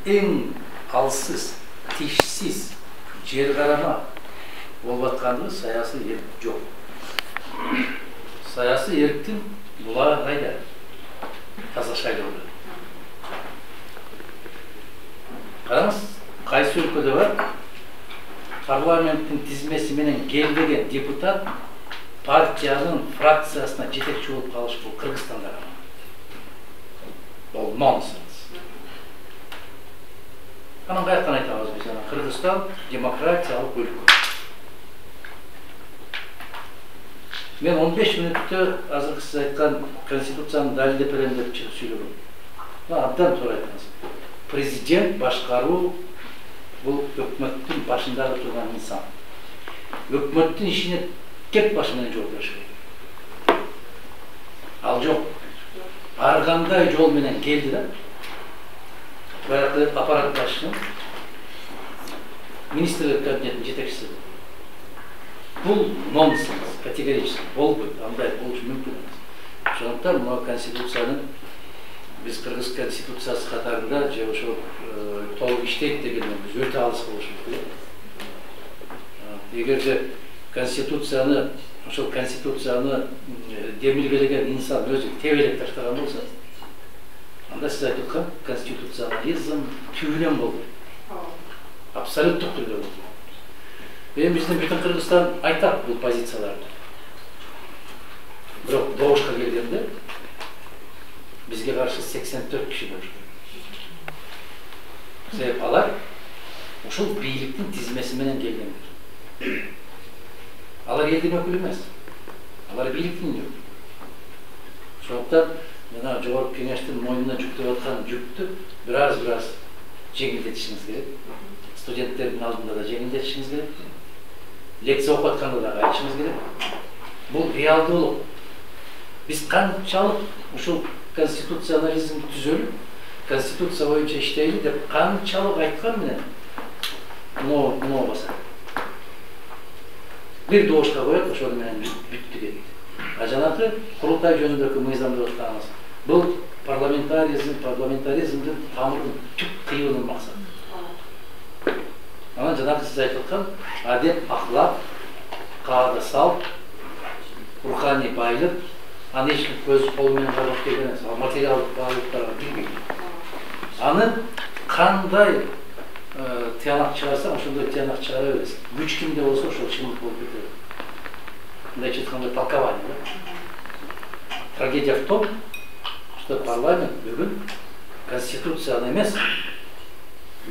en alsız, tişsiz, cer karama olbatkanlığı sayası erik yok. Sayası eriktin bulağı kayda taza şaylı oldu. Karamız kaysı ülkede var, parlamentin tizmesi menen geldiğin deputat partiyanın fraksiyasına jetekçi olup kalış bu Kırgızstanda gana. Bu nonsens. Anam kayaktan aytamız biz. Kırgızstan demokratiyalık ülke. Ben 15 minutта azırkı siz aytkan konstitutsiyanın dalilde perendep çıkıp söylüyorum. Abdan sonra aytkanız. Prezident başkaru bu hükümetin başında oturan insan. Hükümetin işine tek başına yol veriyor. Al yok. Arganda yol menen geldi de bayraklı aparat başının Ministerlik kabinetinin jetekçisi. Bu nonsens, kategorически, болбойт, андай болушу мүмкүн эмес. Ошондуктан мына конституциянын биз кыргыз конституциясы катарында же ошо толук иштейт дегенден биз өтө алыс болушубуз керек. Эгерде конституцияны ошол конституцияны демилгелеген инсан өзү тебелеп таштаган болсо, анда сиз айтып аткан конституциализм түбүнөн болду. Абсолюттук түрдө болду. Мен биздин бүтүн Кыргызстан айтат бул позицияларды. Бирок добушка келгенде бизге каршы 84 киши болушу керек. Себеп алар ушул бийликтин тизмеси менен келгендер. Алар элдин өкүлү эмес. Алар бийликтин өкүлү. Ошондуктан мына жогорку кеңештин мойнуна жүктөп аткан жүктү бир аз жеңилдетишиңиз керек. Студенттердин алдында да жеңилдетишиңиз керек. Лекция окуп атканда да айтышыңыз керек. Бул реалдуулук. Биз канчалык ушул конституционализм түзөлүп, конституция боюнча иштейли деп канчалык айткан менен муну баса. Бир добушка коет, ошол менен бүттү дейт. А жанагы курултай жөнүндөгү мыйзамды атканыбыз. Бул парламентаризмдин тамырынын түп кыйынын максаты. Анан жанагы сиз айтып аткан адеп, ахлак, каада салт, руханий байлык, аны эч ким көз кол менен карап келген эмес. Материалдык байлыктарга билбейт. Аны кандай тыянак чыгарса, ошондой тыянак чыгара бересиз. Күч кимде болсо ошол чындык болуп кетет. Мындайча айтканда толкование, да? Трагедия в том, что парламент бүгүн конституцияны эмес,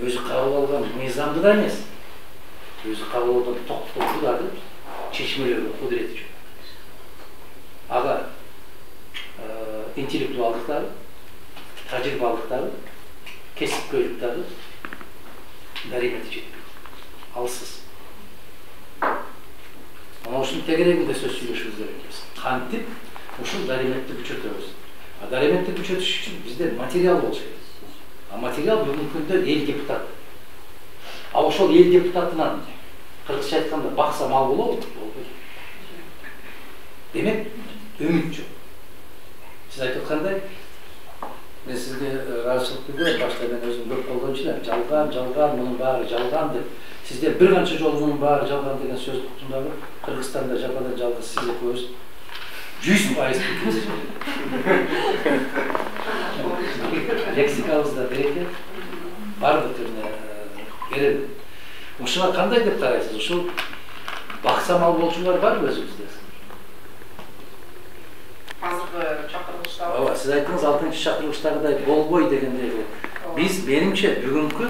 өзү кабыл алган мыйзамды да эмес, өзү кабыл алган токтоолдарды чечмелерге кудурети жок. Ага интеллектуалдыктары, тажрыйбалыктары, кесипкөйлүктары дарымети жетпейт. Алсыз. Ана ушунун тегерегинде сөз сүйлөшүбүз керек. Кантип ушул дарыметти күчөтөбүз. А дарыметти күчөтүш үчүн бизде материал болуш керек. А материал бүгүнкү күндө эл депутат. А ошол эл депутатынан кыргызча айтканда бакса мал болобу? Болбойт. Демек, үмүт жок. Сиз айтып аткандай, мен сизге ыраазычылык билдирем, башта мен өзүм көп болгончу элем, жалган, мунун баары жалган деп. Сизден бир канча жолу мунун баары жалган деген сөздү уктум дагы. Кыргызстанда жападан жалгыз сиз экөөбүз 100% лексикабызда береке бардык түрүнө берем. Ушуга кандай деп карайсыз? Ушул баксамал болчулар барбы өзүбүздө? Азыркы чакырылышта. Ооба, сиз айттыңыз 6-чы чакырылыштагыдай болбой дегендей. Биз менимче бүгүнкү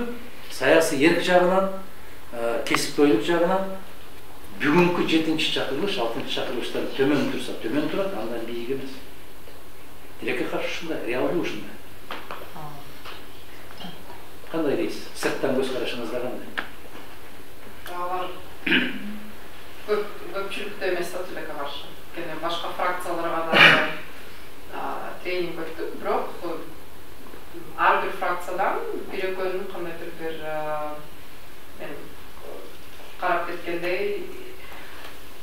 саясий эрк жагынан, кесипкөйлүк жагынан бүгүнкү 7-чи чакырылыш, 6-чы чакырылыштан төмөн турса, төмөн турат, андан бийик эмес. Тилекке каршы ушундай, реалдуу ушундай. Кандай дейсиз? Сырттан көз карашыңызда кандай? Алар көпчүлүктө эмес да тилекке каршы. Кene башка фракцияларга да тренинг өттү, бирок ар бир фракциядан бир экөөнүн кандайдыр бир мен карап кеткендей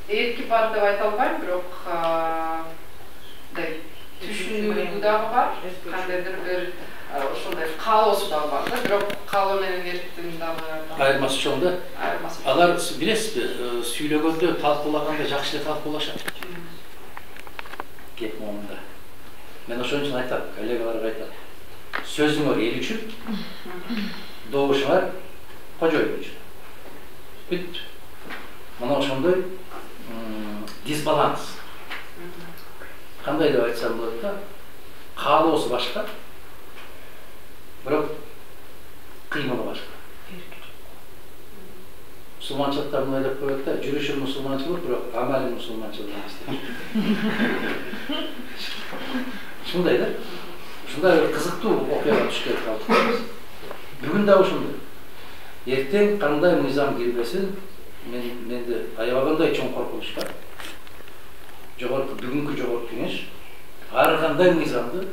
эрки бар деп айта албайм, бирок түшүнүү дагы бар. Кандайдыр бир ошондой каалоосу дагы бар да, бирок каалоо менен эрктин дагы айырмасы чоң да. айырмасы. Алар билесизби, сүйлөгөндө, талкуулаганда жакшы эле талкуулашат. Кеп момунда. Мен ошон үчүн айтам, коллегаларга айтам. Сөзүңөр эл үчүн, добушуңар кожоюн үчүн. Бүт. Мына ошондой дисбаланс. Кандай деп айтсам болот да? Каалоосу башка, бирок кыймылы башка. Мусулманчылыкта мындай деп коет да, жүрүшү мусулманчылык, бирок амали мусулманчылык эмес. Ушундай да. Ушундай бир кызыктуу окуяга түшкөн калдык. Бүгүн да ушундай. Эртең кандай мыйзам кирбесин, менде аябагандай чоң коркунуч бар. Жогорку бүгүнкү жогорку кеңеш ар кандай мыйзамды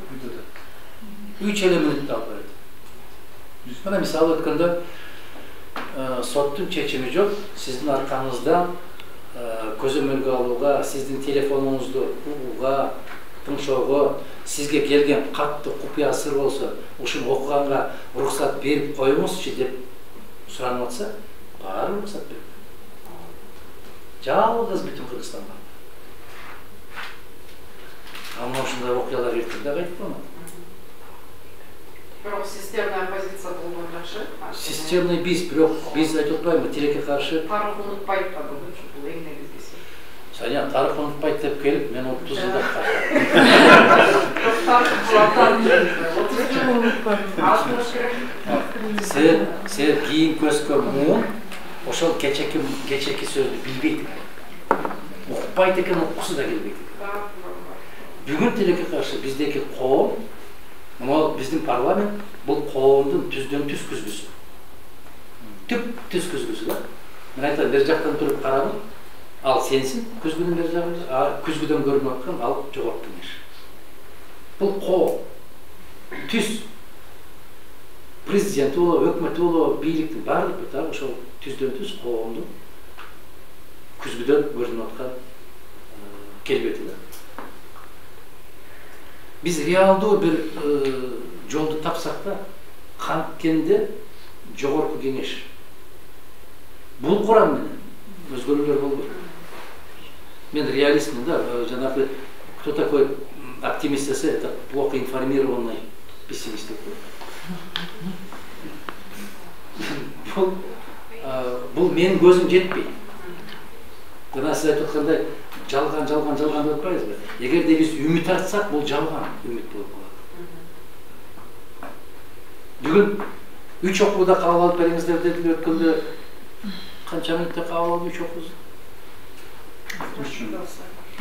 3 минутта алып берет. Мына мисалы өткөндө соттун чечими жок, сиздин аркаңыздан көзөмөлгө алууга, сиздин телефонуңузду угууга, тыңшоого, сизге келген катты купуя сыр болсо, ушуну окуганга уруксат берип коюңузчу деп суранып атса, баары уруксат берет. Жалгыз бүтүн Кыргызстанга. Ама ушундай окуялар эртең кайтып калат. Бирок системный оппозиция болгон жакшы. Системный бирок биз айтып атпайбы, тилекке каршы тарых унутпайт да бул эң негизгиси. Саня тарых унутпайт деп келип, мен 30 жылда Сен кийин көзгө муун, ошол кечеки сөздү билбейт. Укпайт экен, уккусу да келбейт. Бүгүн тилекке каршы биздеки коом, мына биздин парламент бул коомдун түздөн түз күзгүсү. Түз күзгүсү да. Мен айтам, бер жактан туруп карагын, ал сенсин, күзгүнүн бер жагында, күзгүдөн көрүнүп аткан ал жогорку кеңеш. Бул коом түз президент боло, өкмөт боло, бийликтин баардыгы да ошол түздөн түз коомдун күзгүдөн көрүнүп аткан келбети да. Biz реалдуу бир жолду тапсак да, канткенде жогорку кеңеш. Бул курам менен өзгөрүүлөр болбойт. Мен реалистмин да, жанагы кто такой оптимист десе, это плохо информированный пессимист деп коет. Бул менин көзүм жетпейт. Жана сиз айтып аткандай жалган деп атпайбызбы? Эгерде биз үмүт артсак, бул жалган үмүт болуп калат. Бүгүн 3 окууда кабыл алып бериңиздер дедилер өткөндө. Канча минутта кабыл алып 3 окууда? 5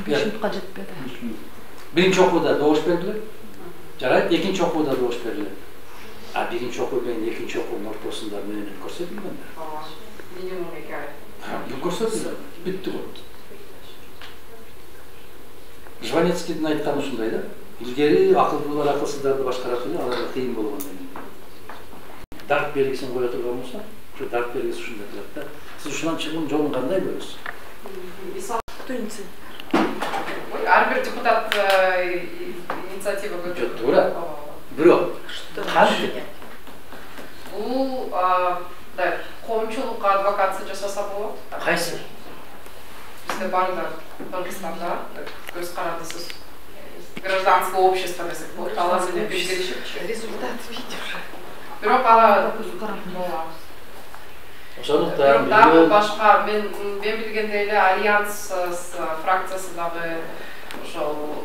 минутка жетпеди. Биринчи окууда добуш бердилер. Жарайт, экинчи окууда добуш бердилер. А биринчи окуу менен экинчи окуунун ортосунда менен көрсөтүлгөн да. Минимум 2 ай. Бул көрсөтүлгөн. Бүттү го. Жванецкийдин айтканы ушундай да. Илгери акылдуулар акылсыздарды башкарат эле, аларга кыйын болгон деген. Дарт белгисин кое турган болсо, ушу дарт белгиси ушундай турат да. Сиз ушунан чыгуун жолун кандай көрөсүз? Принцип. Ар бир депутат инициатива көтөрөт. Туура. Бирок кантип? Бул коомчулукка адвокация жасаса болот. Кайсы? Бизде бар да Кыргызстанда көз карандысыз гражданское общество десек болот. Алар менен биргелешип Результат видишь. Бирок ала Ошондуктан дагы башка мен билгендей эле Альянс фракциясы дагы ошол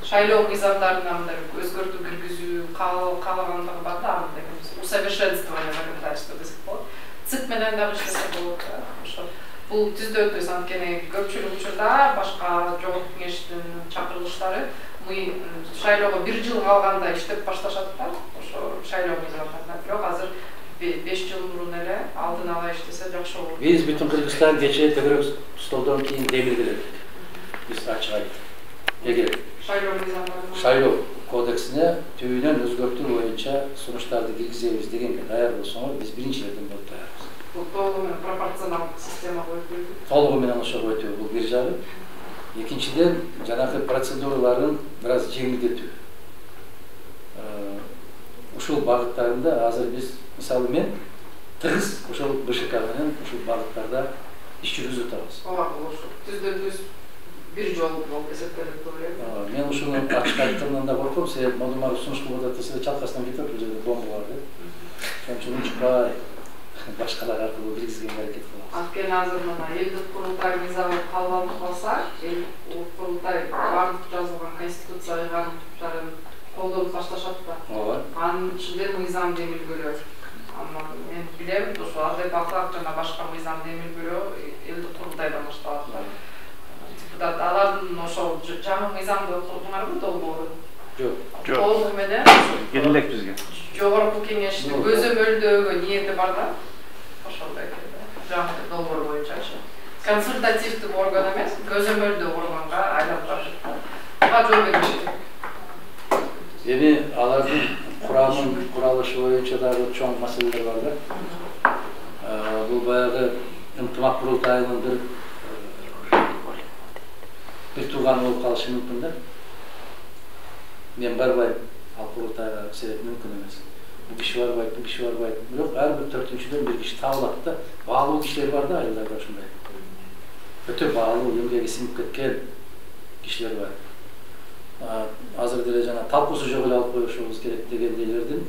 шайлоо мыйзамдарына мындай өзгөртүү киргизүү каалагандыгы бар да, андай усовершенствование законодательства десек болот. ЦИК менен дагы иштесе болот. Ошол бул түздөн түз анткени көпчүлүк учурда башка жогорку кеңештин чакырылыштары шайлоого 1 жыл калганда иштеп башташат да, ошо шайлоо мыйзамдарына. Бирок азыр 5 жыл мурун эле алдын ала иштесе жакшы болот. Биз бүтүн Кыргызстан кечээ төгөрөк столдон кийин демирделет. Биз ачык айттык. Эгер шайлоо кодексине түбүнөн өзгөртүү боюнча сунуштарды киргизебиз дегенге даяр болсоңор, биз биринчилерден болуп даярбыз. Толугу менен пропорционалдык система коюп. Толугу менен ошо өтүү бул бир жагы. Экинчиден, жанагы процедураларын бир аз жеңилдетүү. ушул багыттарында азыр биз мисалы мен тыгыз ошол БШК менен ушул багыттарда иш жүргүзүп атабыз. Ооба, ошо түздөн-түз бир жол болуп эсептелип турат. Мен ушуну ачык айткандан да корком, себеби модумар сунуш кылып атат, чалкасынан кетип бул жерде бомба бар деп. Ошон үчүн чыкпай башкалар аркылуу киргизгенге аракет кылабыз. Анткени азыр мына элдик курултай мыйзамы кабыл алынып калса, эл курултай бардык жазылган конституция ыйгарымдарын колдонуп ташташат да. Ооба. Анын ичинде мыйзам демилгелөө. Мен билем, ошо АДБ жана башка мыйзам демилгелөө элдик курултайдан башталат. Депутат алардын ошол жаңы мыйзамды окудуңарбы долбоорун? Жок. Толугу менен Келинек бизге. Жогорку кеңештин көзөмөлдөгө ниети бар да. Ошондой жаңы долбоор боюнчачы. Консультативдик орган эмес, көзөмөлдөө органга айландырышат. Буга жол беришет. Эми алардын курамын куралышы боюнча дагы чоң маселелер бар да. Бул баягы ынтымак курултайынын бир тууганы болуп калышы мүмкүн да. Мен барбайм, ал курултайга себеп мүмкүн эмес. Бул киши барбайт, бул киши барбайт. Бирок ар бир 4-дүн бир киши табылат да. Баалуу кишилер бар да айылдарда ушундай. Өтө баалуу, эмгеги сиңип кеткен кишилер бар. Азыр деле жана талкуусу жок эле алып коюшубуз керек дегендейлердин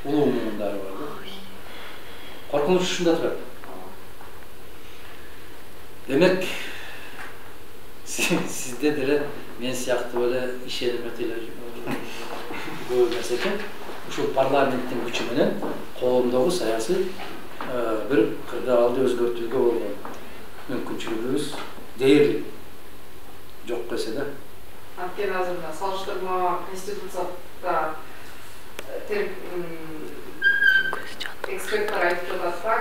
улуу муундары бар да. Коркунуч ушунда турат. Демек, сизде деле мен сыяктуу эле ишеним өтө эле көп эмес экен. Ушул парламенттин күчү менен коомдогу саясий бир кырдаалды өзгөртүүгө болгон мүмкүнчүлүгүбүз дээрлик. Жок десе да. Анткени азыр салыштырма конституцияда эксперттер айтып жатат да,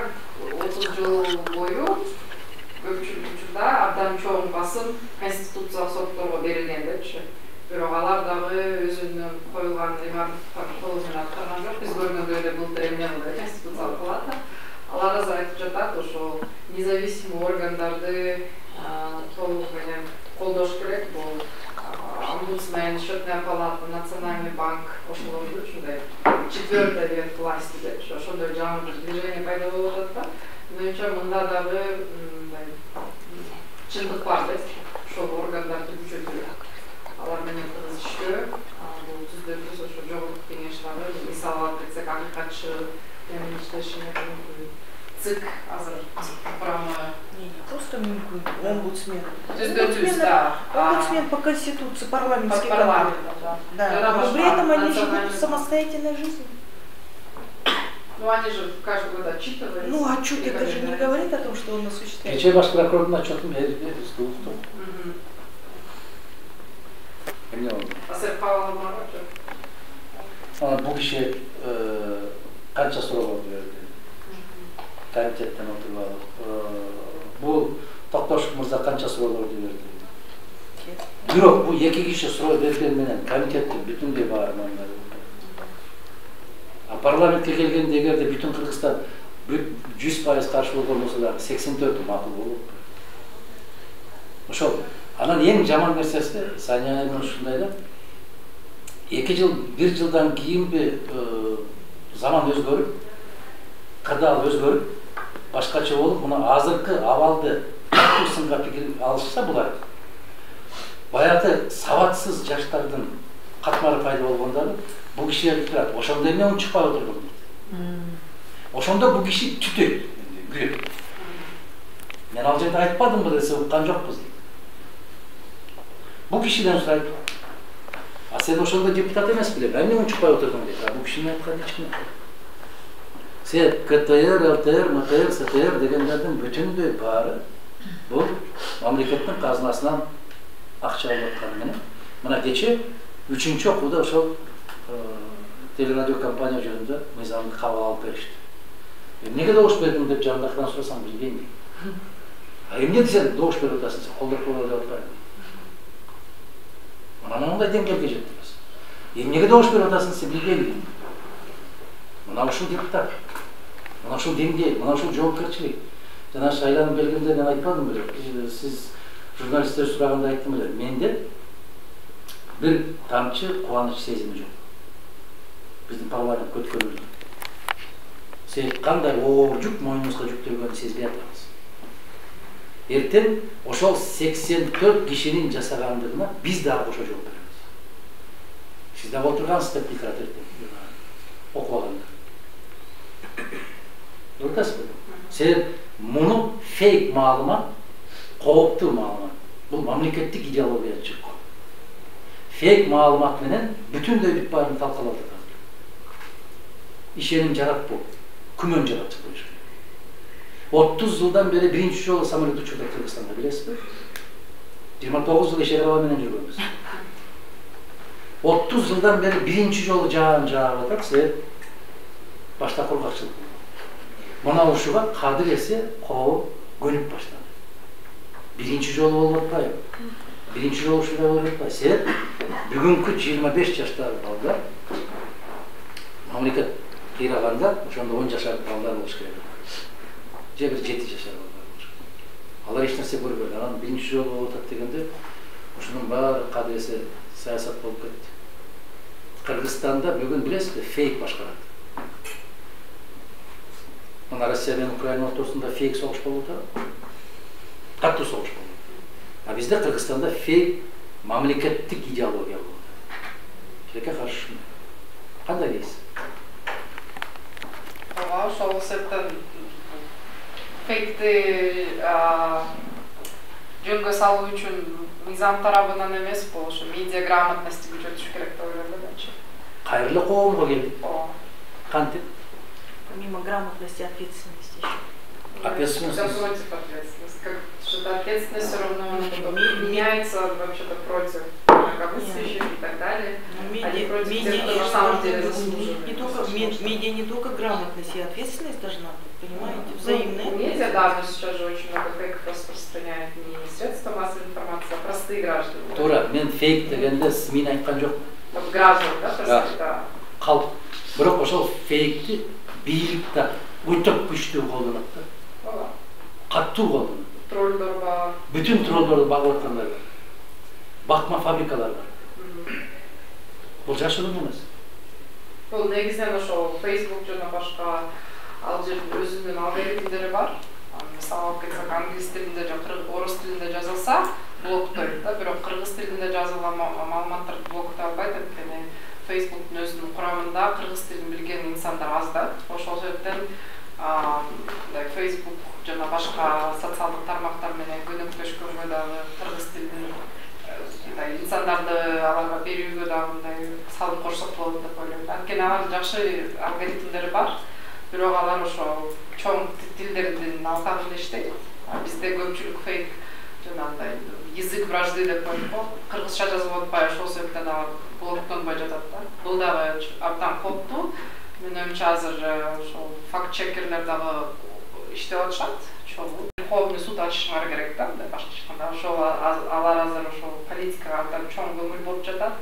30 жыл бою көпчүлүк учурда абдан чоң басым конституциялык сотторго берилген депчи. Бирок алар дагы өзүнүн коюлган ыйгарымдыктарын толугу менен аткарган жок. Биз көргөндөй эле былтыр эмне кылды, конституциялык палата. Алар азыр айтып жатат, ошол независимый органдарды толугу менен колдош керек. Бул омбудсмен, счетная палата, национальный банк, ошолорду ушундай 4-я ветвь власти депчи. Ошондой жаңы бир движение пайда болуп атат да. Менимче мында дагы чындык бар да. Ошол органдарды күчөтүү. Алар менен тыгыз иштөө, бул түздөн-түз ошо жогорку кеңеш дагы, мисалы алып кетсек, акыйкатчы менен иштешине мүмкүн. ЦИК азыр курамы Не просто мүмкүн, омбудсмен. Түздөн-түз да. Омбудсмен по конституции, парламентский парламент. контроль. Да, но при этом они живут самостоятельной жизнью. Ну они же каждый год отчитываются. Ну отчет это же не говорит о том, что он осуществляет. Кечээ баш прокурордун отчетун берип уктум. Эмне болду? Асер Павловна Бул киши канча суроо берди? Комитеттен отуруп алып. Бул Токтошев мырза канча суроолорду берди? Бирок бул эки киши суроо берген менен комитеттин бүтүндөй баарынан парламентке келгенде эгерде бүтүн Кыргызстан 100% каршы болгон болсо дагы 84 макул болуп. Ошол анан эң жаман нерсеси Сания айнын ушундай да. 2 жыл, 1 жылдан кийинби заман өзгөрүп, кырдаал өзгөрүп, башкача болуп, мына азыркы абалды сынга пикир алышса булар. Баягы сабатсыз жаштардын катмары пайда болгондары бул кишилер турат. Ошондо эмне үн чыкпай отурдум дейт. Ошондо бул киши түтөйт, күйөт. Мен ал жерде айтпадымбы десе уккан жокпуз дейт. Бул кишиден сурайт. А сен ошондо депутат эмес беле? Эмне үн чыкпай отурдуң дейт. Бул кишинин айтканы эч ким. Сен КТР, ЛТР, МТР, СТР дегендердин бүтүндөй баары бул мамлекеттин казынасынан акча алып атканы менен. Мына кече 3-чү окууда ошол телерадио компания жөнүндө мыйзамды кабыл алып беришти. Эмнеге добуш бердиң деп жанындакыдан сурасаң билбейм. А эмне десең добуш берип атасың, сен колдоп коюлат деп атпайбы? Мына мындай деңгээлге жеттиңиз. Эмнеге добуш берип атасың, сен билбейм. Мына ушул депутат, мына ушул деңгээл, мына ушул жоопкерчилик. Жана шайланып келгенде мен айтпадым беле, сиз журналисттер сураганда айттым беле, менде бир тамчы кубаныч сезими жок. Биздин парламент көткөрүлдү. Себеп кандай оор жүк мойнубузга жүктөлгөнүн сезбей атабыз. Эртең ошол 84 кишинин жасагандыгына биз дагы кошо жооп беребиз. Сиз дагы отургансыздар декларация окуп алгандар. Дуртасызбы? Себеп муну фейк маалымат, кооптуу маалымат. Бул мамлекеттик идеология чыккан. Фейк маалымат менен бүтүндөй бүт баарын талкалап жатат. Ишеним жаратпоо, күмөн жаратып коюш керек. 30 жылдан бери биринчи жолу самолет учурда Кыргызстанда, билесизби? 29 жыл ишереба менен жүргөнбүз. 30 жылдан бери биринчи жолу жаан жаап атат, себеп башта кургакчылык. Мына ушуга кадыр эсе коом көнүп баштады. Биринчи жолу болуп атпайбы? Биринчи жолу ушундай болуп атпайбы? Себеп бүгүнкү 25 жаштагы балдар мамлекет кыйраганда ошондо 10 жашар балдар болуш керек. Же бир 7 жашар балдар болуш керек. Алар эч нерсе көрбөдү. Анан биринчи жолу болуп атат дегенде ушунун баары кадыр эсе саясат болуп кетти. Кыргызстанда бүгүн билесизби, фейк башкарат. Мына Россия менен Украина ортосунда фейк согуш болуп атат. Каттуу согуш болуп. А бизде Кыргызстанда фейк мамлекеттик идеология болуп атат. Тилекке каршы. Кандай дейсиз? Ошол себептен фейкти жөнгө салуу үчүн мыйзам тарабынан эмес, ошо медиа грамотности күчөтүш керек деп ойлойм менчи. Кайрылуу коомго келди. Кантип? Помимо грамотности, ответственности еще. Ответственность? Против ответственности. Что-то ответственность все равно меняется вообще-то против инакомыслящих и так далее. Они против тех, кто на самом деле заслуживает. Медиа не только грамотность и ответственность должна быть, понимаете, взаимная. Медиа, да, но сейчас же очень много фейков распространяют не средства массовой информации, а простые граждане. Туура, мен фейк дегенде мен айткан жок. Граждан, да, простые, да. Калп. Бирок ошол фейкти бийликте өтөп күчтүү колдонот да. Каттуу колдонот. Троллдор бар. Бүтүн троллдорду багып аткандар бар. Бакма фабрикалар бар. Бул жашыруун эмес. Бул негизинен ошол Facebook жана башка ал жердин өзүнүн алгоритмдери бар. Мисалы алып кетсек, англис тилинде же орус тилинде жазылса блоктойт да, бирок кыргыз тилинде жазылган маалыматтарды блоктой албайт, анткени Facebooktун өзүнүн курамында кыргыз тилин билген инсандар аз да. Ошол себептен Facebook жана башка социалдык тармактар менен көнөктөшкөнгө дагы кыргыз тилин инсандарды аларга берүүгө дагы мындай салым кошсок болот деп ойлойм. Анткени алардын жакшы алгоритмдери бар, бирок алар ошо чоң тилдердин алкагында иштейт. Бизде көпчүлүк фейк жанагындай язык вражды деп коет го, кыргызча жазып атпай, ошол себептен алар блоктонбой жатат да. Бул дагы абдан кооптуу. Менин оюмча азыр ошол факт-чекерлер дагы иштеп атышат. Чогуу коомдун суд ачышыңар керек да, мындай башка айтканда. Ошол алар азыр ошол политикага абдан чоң көңүл болуп жатат.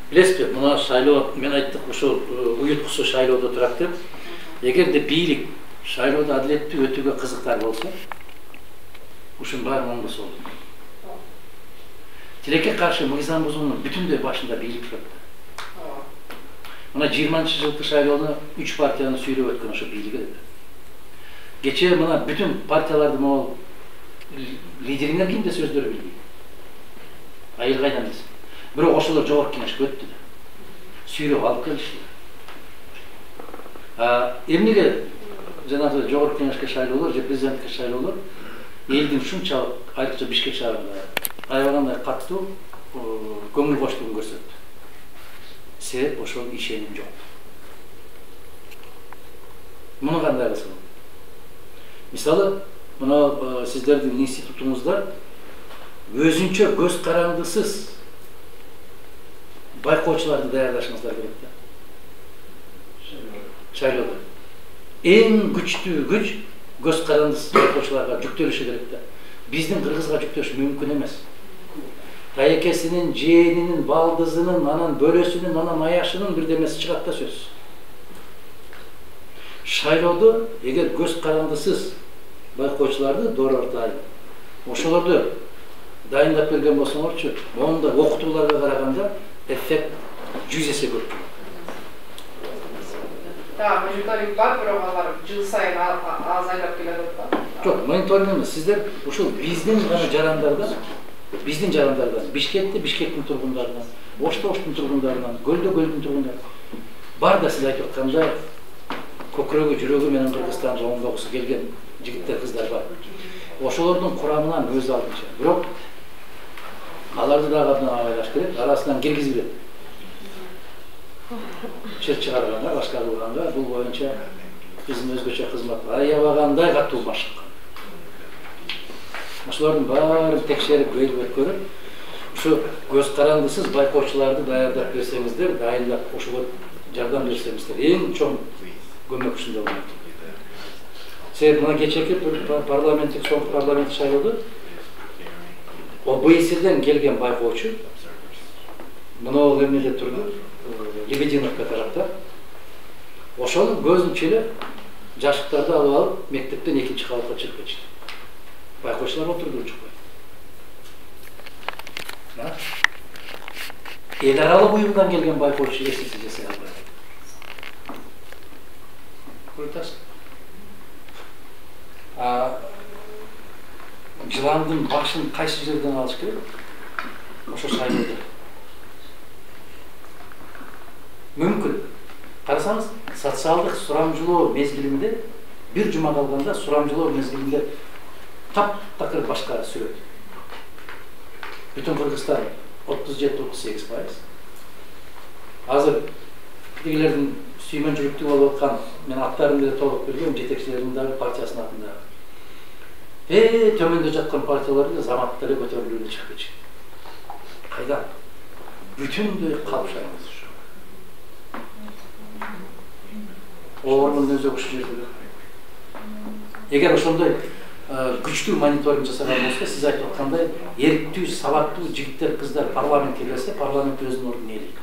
Билесизби, мына шайлоо мен айттык, ошол уюткусу шайлоодо турат деп. Эгерде бийлик шайлоодо адилеттүү өтүүгө кызыктар болсо, ушунун баарын оңдо солду. Тилекке каршы мыйзам бузуунун бүтүндөй башында бийлик турат. Мына 20-жылкы шайлоону 3 партияны сүйрөп өткөн ошо бийлиги деп. Кечээ мына бүтүн партиялардын могул лидериңер ким де сөздөрү билбейт. Айыл кайдан эмес. Бирок ошолор жогорку кеңешке өттү да. Сүйрөп алып келишти. Эмнеге жанагы жогорку кеңешке шайлоолор же президенттикке шайлоолор элдин ушунчалык, айрыкча Бишкек шаарында аябагандай каттуу көңүл коштугун көрсөттү. Себеп ошол ишеним жок. Муну кандай кылсак? Мисалы, мына сиздердин институтуңузда өзүнчө көз карандысыз байкоочуларды даярдашыңыздар керек да. Шайлоодо. Эң күчтүү күч көз карандысыз байкоочуларга жүктөлүшү керек да. Биздин кыргызга жүктөш мүмкүн эмес. Тайекесинин, жээнинин, балдызынын, анан бөлөсүнүн, анан аяшынын бирдемеси чыгат да сөз. Шайлоодо эгер көз карандысыз байкоочуларды дорортай, ошолорду дайындап берген болсоңорчу, монда окутууларга караганда эффект 100 эсе көп. Да, мониторинг бар, бирок алар жыл сайын азайлап келе жатат да. Жок, мониторинг эмес. Сиздер ушул биздин гана жарандардан, Бишкектин тургундарынан, Ошто тургундарынан, Көлдүн тургундарынан бар да сиз айтып аткандай көкүрөгү, жүрөгү менен Кыргызстан жоогундагысы келген жигиттер, кыздар бар. Ошолордун курамынан өз алдынча. Бирок аларды дагы абдан абайлаш керек, арасынан киргизбейт. Чыр чыгарганга, башка кылганга бул боюнча биздин өзгөчө кызмат аябагандай катуу машык. Ошолордун баарын текшерип, өткөрүп, ушу көз карандысыз байкоочуларды даярдап берсеңиздер, дайындап ошого жардам берсеңиздер, эң чоң көмөк ушунда болот. Себеби мына кечээки соңку парламенттик шайлоодо ОБСРден келген байкоочу мына эмнеде турду, Лебединовка тарапта. Ошол көзүнчө эле жашыктарды алып алып, мектептен 2-чи кабатка чыгып кетишти. Байкоочулар отурду чыкпай. Эл аралык уюмдан келген байкоочу эч нерсе жасай албайт. Көрүтасыз. Жыландын башын кайсы жерден алыш керек? Ошо шайлоодо. Мүмкүн. Карасаңыз, социалдык сурамжылоо мезгилинде бир жума калганда сурамжылоо мезгилинде таптакыр башка сүрөт. Бүтүн Кыргызстан 37-38%. Азыр тигилердин сүймөнчүлүктүү болуп аткан, мен аттарымды да толук билбейм, жетекчилердин дагы партиясынын атында. Төмөндө жаткан партияларды да заматта эле көтөрүлүп чыгып кетишти. Кайдан? Бүтүндөй калышабыз. Ордун өзү ушул жерде. Эгер ошондой күчтүү мониторинг жасаган болсо, сиз айтып аткандай, эрктүү, сабаттуу жигиттер, кыздар парламентке келсе, парламент өзүнүн ордун ээлейт.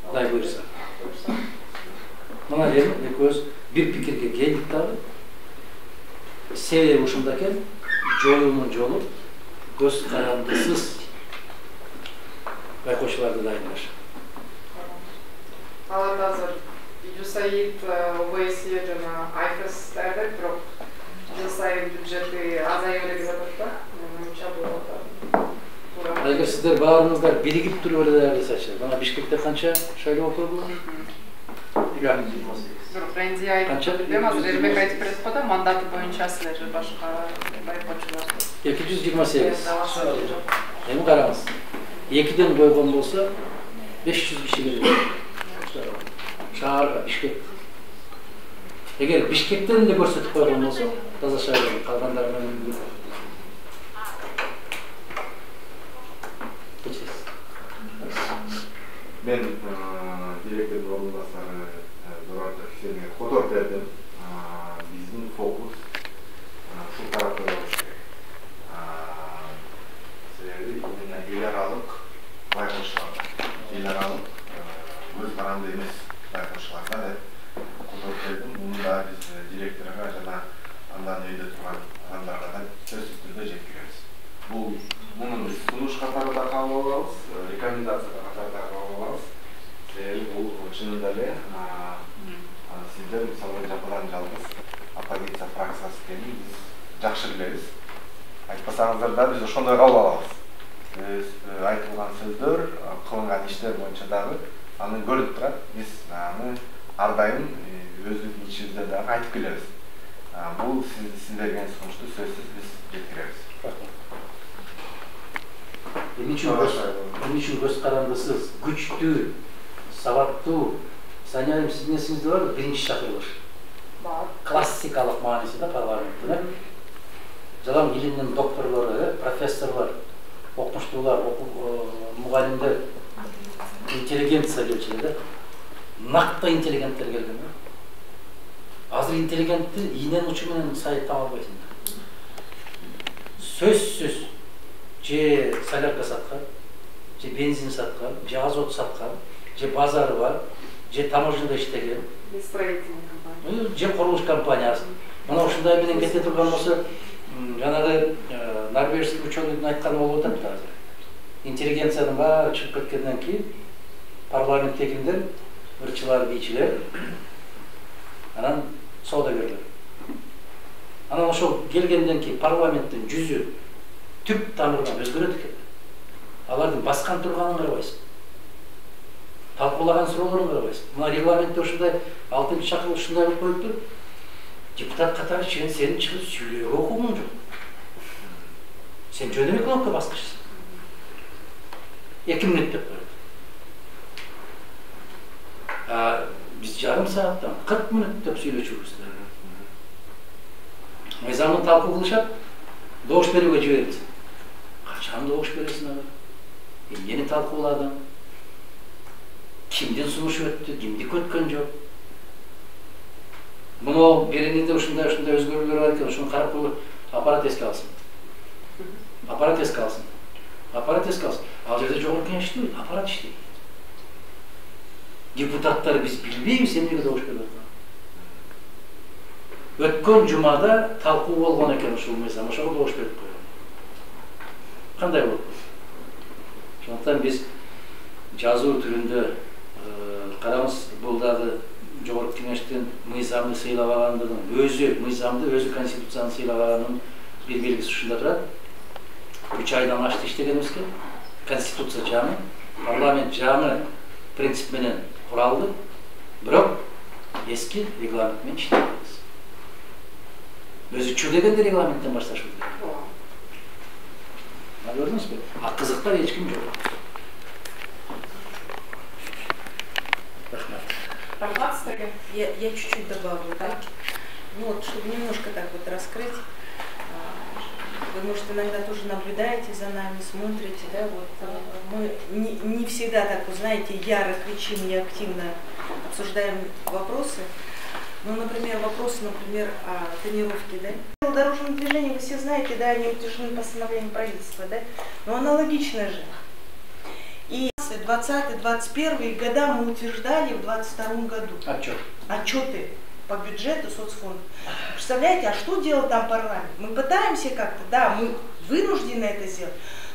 Кудай буйрса. Мына жерде экөөбүз бир пикирге келдик дагы. Себеби ушунда экен, жоюунун жолу көз карандысыз байкоочуларды дайындаш. Аларда азыр ЮСАИД, ОБСЕ жана АЙФС даярдайт, бирок жыл сайын бюджети азайып эле келатат да. Менимче бул эгер сиздер баарыңыздар биригип туруп эле даярдасачы, мына Бишкекте канча шайлоо окурду? Бирок Ренди айтып билбейм, азыр Эрбек айтып берет го да, мандаты боюнча силер башка байкоочулар. 228. Эми караңыз. 2ден койгон болсо 500 киши келет. Шаарга, Бишкек. Эгер Бишкектен эле көрсөтүп койгон болсо, таза шайлоо калгандар менен мен директордун орунбасары Дурат Хисенге кодор бердим. Биздин фокус ушул тарапта болуш керек. Себеби эл аралык байкоочуларда, эл аралык өз каранды эмес байкоочуларда деп кодор бердим. Муну да биз директорго жана андан үйдө турган адамдарга да сөзсүз түрдө жеткиребиз. Муну биз сунуш катарында кабыл алабыз, рекомендация катарында кабыл алабыз. Бул чынында эле сиздер мисалы жападан жалгыз оппозиция фракциясы экенин биз жакшы билебиз. Айтпасаңыздар да биз ошондой кабыл алабыз. Айтылган сөздөр, кылынган иштер боюнча дагы аны көрүп турат. Биз аны ар дайым өздүк ичибизде дагы айтып келебиз. Бул сиз берген сунушту сөзсүз биз жеткиребиз. Эмне үчүн көз карандысыз, күчтүү, сабаттуу, санайым сиздин эсиңизде бар, биринчи чакырылыш. Классикалык маанисинде парламенттин, жалаң илимдин докторлору, профессорлор, окумуштуулар, мугалимдер, интеллигенция келчү эле, накты интеллигенттер келген. Азыр интеллигентти ийнен учу менен сайып таба албайсың. Сөзсүз же солярка саткан, же бензин саткан, же азот саткан, же базары бар, же таможняда иштеген, же курулуш компаниясы. Мына ушундай менен кете турган болсо, жанагы норвежский ученыйдын айтканы болуп атат да азыр. Интеллигенциянын баары чыгып кеткенден кийин парламенттегилер, ырчылар, бийчилер анан соодагерлер. Анан ошол келгенден кийин парламенттин жүзү түп тамырдан өзгөрөт экен. Алардын баскан турганын карабайсың. Талкуулаган суроолорун карабайсың. Мына регламентте ушундай 6-чакырылыш ушундай кылып коюптур. Депутат катары чейин сенин чыгып сүйлөөгө укугуң жок. Сен жөн эле кнопка баскычсың. 2 мүнөт деп коет. Биз жарым сааттан 40 мүнөт деп сүйлөчүбүз. Мыйзамды талкуу кылышат, добуш берүүгө жиберет. Качан добуш бересиң ага? Эмнени талкууладың? Кимдин сунушу өттү, кимдики өткөн жок? Муну беренеде ушундай өзгөрүүлөр бар экен, ушуну карап коюп аппарат эске алсын. Аппарат эске алсын. Аппарат эске алсын. Ал жерде жогорку кеңеш иштейт, аппарат иштейт. Депутаттар биз билбейбиз эмнеге добуш берип атканын. Өткөн жумада талкуу болгон экен ушул мыйзам, ошого добуш берип койгон. Кандай болот? Ошондуктан биз жазуу түрүндө карабыз, бул дагы жогорку кеңештин мыйзамды сыйлабагандыгын, өзү мыйзамды, өзү конституцияны сыйлабаганын бир белгиси ушунда турат. 3 айдан ашты иштегенибизге, конституция жаңы, парламент жаңы принцип менен куралды, бирок эски регламент менен иштейбиз. Өзү чу дегенде регламенттен башташыбыз керек. Көрдүңүзбү? А кызыктар эч ким жок. Я чуть-чуть добавлю, да? Ну вот, чтобы немножко так вот раскрыть. Вы, может, иногда тоже наблюдаете за нами, смотрите, да, вот мы не всегда так, вы знаете, яро кричим и активно обсуждаем вопросы. Ну, например, вопросы, например, о тонировке, да. Дорожное движение, вы все знаете, да, они утверждены постановлением правительства, да, но аналогично же. И 20-21 года мы утверждали в 2022 году. Отчеты по бюджету соцфонда. Представляете, а что делает там парламент? Мы пытаемся как-то, да, мы вынуждены это сделать,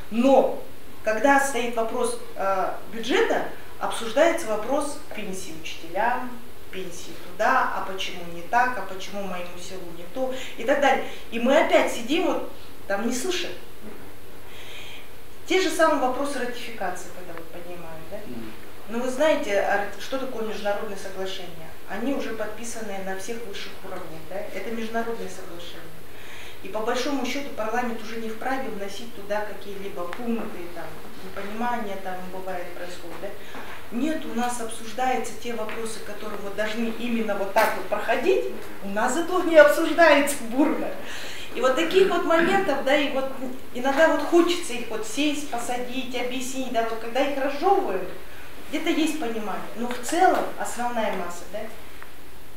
но когда стоит вопрос бюджета, обсуждается вопрос пенсии учителям, пенсии туда, а почему не так, а почему моему селу не то, и так далее. И мы опять сидим, вот там не слышим. Те же самые вопросы ратификации, когда вот поднимают, да? Но вы знаете, что такое международные соглашения? Они уже подписаны на всех высших уровнях, да? Это международные соглашения. И по большому счету парламент уже не вправе вносить туда какие-либо пункты, там, непонимания там бывает происходит, да? Нет, у нас обсуждаются те вопросы, которые вот должны именно вот так вот проходить, у нас зато не обсуждается бурно. И вот таких вот моментов, да, и вот иногда вот хочется их вот сесть, посадить, объяснить, да, вот когда их разжевывают, где-то есть понимание, но в целом основная масса, да,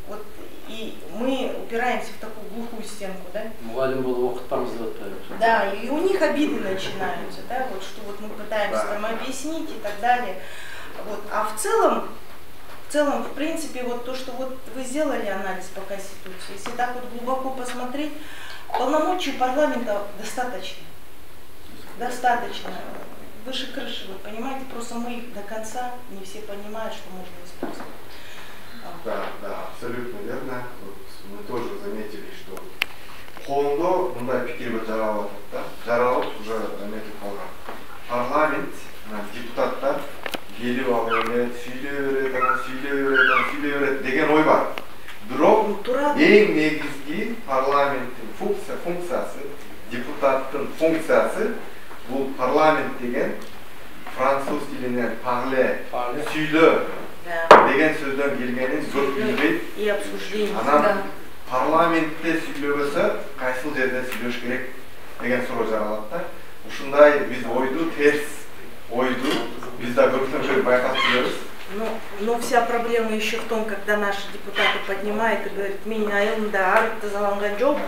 вот и мы упираемся в такую глухую стенку, да. Да, и у них обиды начинаются, да, вот что вот мы пытаемся там объяснить и так далее, вот, а в целом, в принципе, вот то, что вот вы сделали анализ по Конституции, если так вот глубоко посмотреть, полномочий парламента достаточно. Достаточно. Выше крыши, вы понимаете, просто мы их до конца не все понимают, что можно использовать. Да, абсолютно верно. Вот мы тоже заметили, что қолында мындай пикир жаралып да, жаралып уже неметип калган. Парламент, депутаттар келип алып сүйлөй берет деген ой бар. Бирок эң негизги парламенттин функциясы, депутаттын функциясы бул парламент деген француз тилинен парле, сүйлө деген сөздөн келгенин көп билбейт. И обсуждение. Анан парламентте сүйлөбөсө кайсыл жерде сүйлөш керек деген суроо жаралат да. Ушундай биз ойду терс ойду биз да көптөн байкап жүрөбүз. Но вся проблема еще в том, когда наши депутаты поднимают и говорят, меня айылында арыкты заланган жок.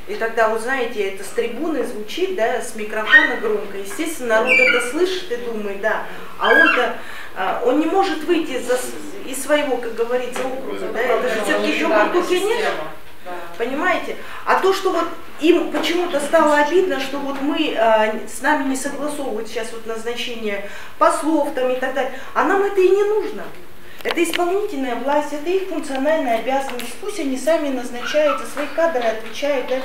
И тогда, вы знаете, это с трибуны звучит, да, с микрофона громко. Естественно, народ это слышит и думает, да. А он-то, он не может выйти из своего, как говорится, округа, да. Это же все-таки жёгорку кеңеш, понимаете? А то, что вот им почему-то стало обидно, что вот мы, с нами не согласовывают сейчас вот назначение послов там и так далее, а нам это и не нужно. Это исполнительная власть, это их функциональная обязанность. Пусть они сами назначают, за свои кадры отвечают. Да?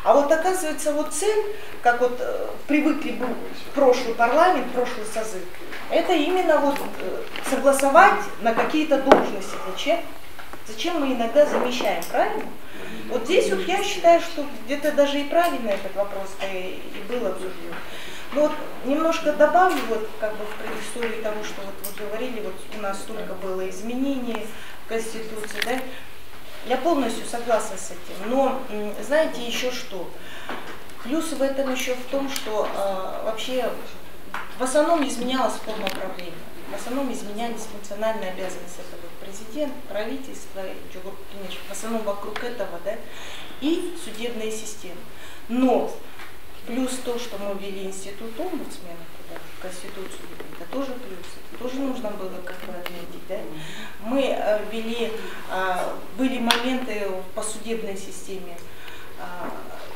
А вот оказывается, вот цель, как вот привыкли был прошлый парламент, прошлый созыв, это именно вот согласовать на какие-то должности. Зачем? Зачем мы иногда замещаем, правильно? Вот здесь вот я считаю, что где-то даже и правильно этот вопрос-то и был обсужден. Но вот немножко добавлю вот как бы в предыстории того, что вот вы говорили, вот у нас столько было изменений в Конституции, да? Я полностью согласна с этим. Но знаете еще что? Плюс в этом еще в том, что вообще в основном изменялась форма правления. В основном изменялись функциональные обязанности. Это вот президент, правительство, в основном вокруг этого, да, и судебная система. Но плюс то, что мы ввели институт омбудсмена туда, в Конституцию, это тоже плюс. Это тоже нужно было как бы отметить. Да? Мы ввели, были моменты по судебной системе.